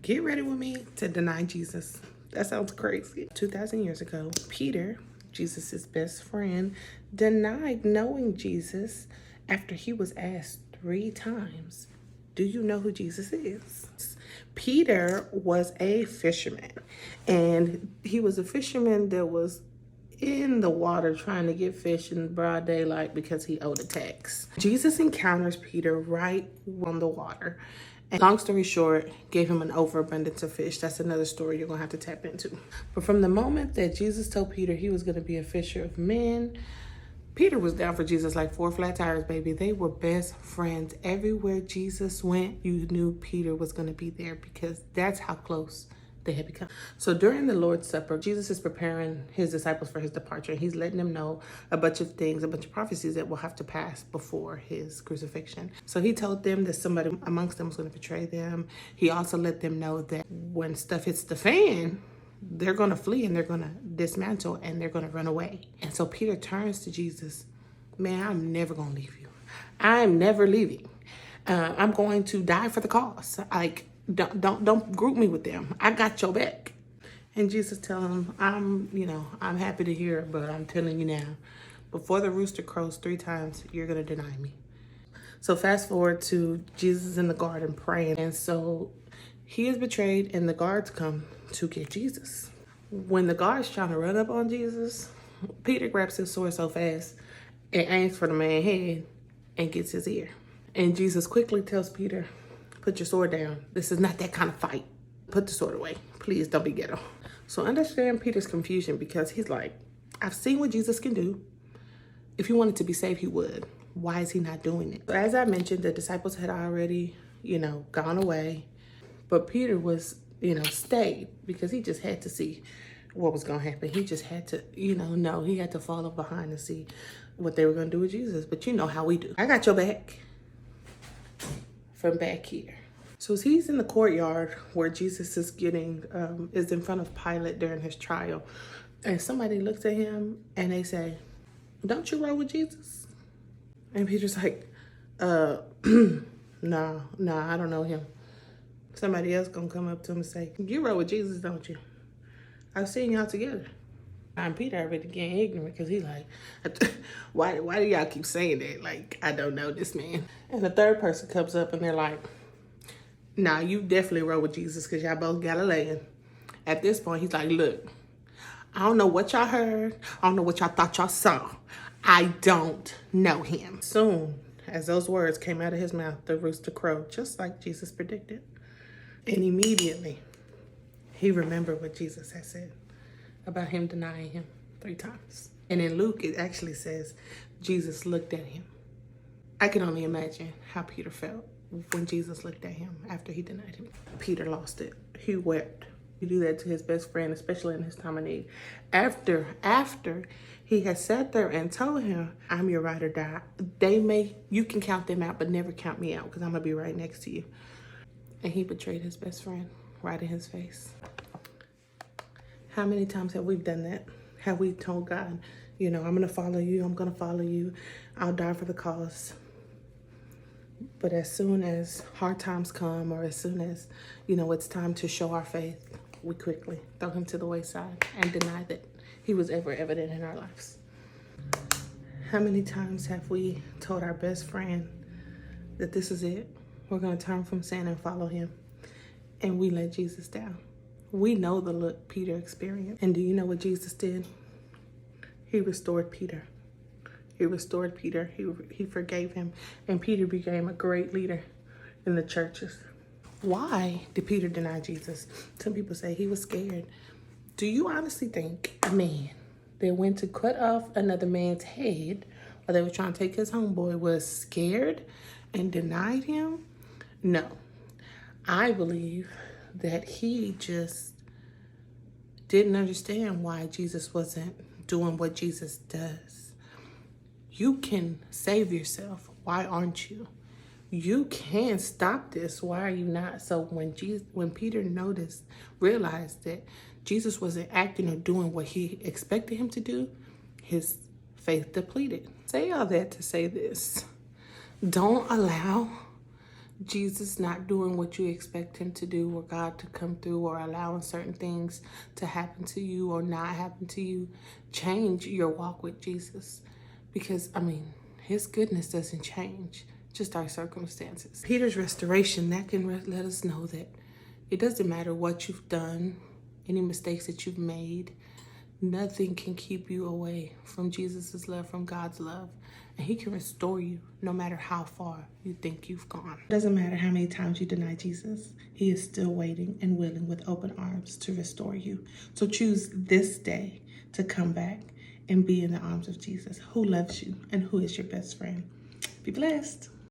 Get ready with me to deny Jesus. That sounds crazy. 2,000 years ago, Peter, Jesus's best friend, denied knowing Jesus after he was asked 3 times, do you know who Jesus is? Peter was a fisherman, and he was a fisherman that was in the water trying to get fish in broad daylight because he owed a tax. Jesus encounters Peter right on the water. And long story short, gave him an overabundance of fish. That's another story you're going to have to tap into. But from the moment that Jesus told Peter he was going to be a fisher of men, Peter was down for Jesus like 4 flat tires, baby. They were best friends. Everywhere Jesus went, you knew Peter was going to be there because that's how close they had become. So during the Lord's Supper, Jesus is preparing his disciples for his departure. He's letting them know a bunch of things, a bunch of prophecies that will have to pass before his crucifixion. So he told them that somebody amongst them was going to betray them. He also let them know that when stuff hits the fan, they're going to flee and they're going to dismantle and they're going to run away. And so Peter turns to Jesus. Man, I'm never going to leave you. I'm never leaving. I'm going to die for the cause. Don't group me with them. I got your back. And Jesus telling him, I'm happy to hear it, but I'm telling you now, before the rooster crows 3 times, you're going to deny me. So fast forward to Jesus in the garden praying. And so he is betrayed and the guards come to get Jesus. When the guards trying to run up on Jesus, Peter grabs his sword so fast and aims for the man's head and gets his ear. And Jesus quickly tells Peter, put your sword down. This is not that kind of fight. Put the sword away. Please don't be ghetto. So understand Peter's confusion because he's like, I've seen what Jesus can do. If he wanted to be saved, he would. Why is he not doing it? So as I mentioned, the disciples had already, gone away. But Peter was, stayed because he just had to see what was going to happen. He just had to, know. He had to follow behind to see what they were going to do with Jesus. But you know how we do. I got your back from back here. So he's in the courtyard where Jesus is is in front of Pilate during his trial. And somebody looks at him and they say, don't you roll with Jesus? And Peter's like, no, I don't know him. Somebody else gonna come up to him and say, you roll with Jesus, don't you? I've seen y'all together. And Peter already getting ignorant because he's like, why do y'all keep saying that? Like, I don't know this man. And the third person comes up and they're like, nah, you definitely roll with Jesus because y'all both Galilean. At this point, he's like, look, I don't know what y'all heard. I don't know what y'all thought y'all saw. I don't know him. Soon as those words came out of his mouth, the rooster crowed, just like Jesus predicted. And immediately, he remembered what Jesus had said about him denying him 3 times. And in Luke, it actually says, Jesus looked at him. I can only imagine how Peter felt when Jesus looked at him after he denied him. Peter lost it. He wept. He do that to his best friend, especially in his time of need. After he had sat there and told him, I'm your ride or die. You can count them out, but never count me out because I'm going to be right next to you. And he betrayed his best friend right in his face. How many times have we done that? Have we told God, I'm going to follow you. I'm going to follow you. I'll die for the cause. But as soon as hard times come or as soon as, it's time to show our faith, we quickly throw him to the wayside and deny that he was ever evident in our lives. How many times have we told our best friend that this is it? We're going to turn from sin and follow him. And we let Jesus down. We know the look Peter experienced. And do you know what Jesus did? He restored Peter. He restored Peter. He forgave him. And Peter became a great leader in the churches. Why did Peter deny Jesus? Some people say he was scared. Do you honestly think a man that went to cut off another man's head while they were trying to take his homeboy was scared and denied him? No. I believe that he just didn't understand why Jesus wasn't doing what Jesus does. You can save yourself. Why aren't you? You can stop this. Why are you not? So when Peter realized that Jesus wasn't acting or doing what he expected him to do, his faith depleted. Say all that to say this. Don't allow Jesus not doing what you expect him to do, or God to come through, or allowing certain things to happen to you or not happen to you, change your walk with Jesus. Because, I mean, his goodness doesn't change, just our circumstances. Peter's restoration, that can let us know that it doesn't matter what you've done, any mistakes that you've made, nothing can keep you away from Jesus's love, from God's love. And he can restore you no matter how far you think you've gone. It doesn't matter how many times you deny Jesus. He is still waiting and willing with open arms to restore you. So choose this day to come back and be in the arms of Jesus, who loves you and who is your best friend. Be blessed.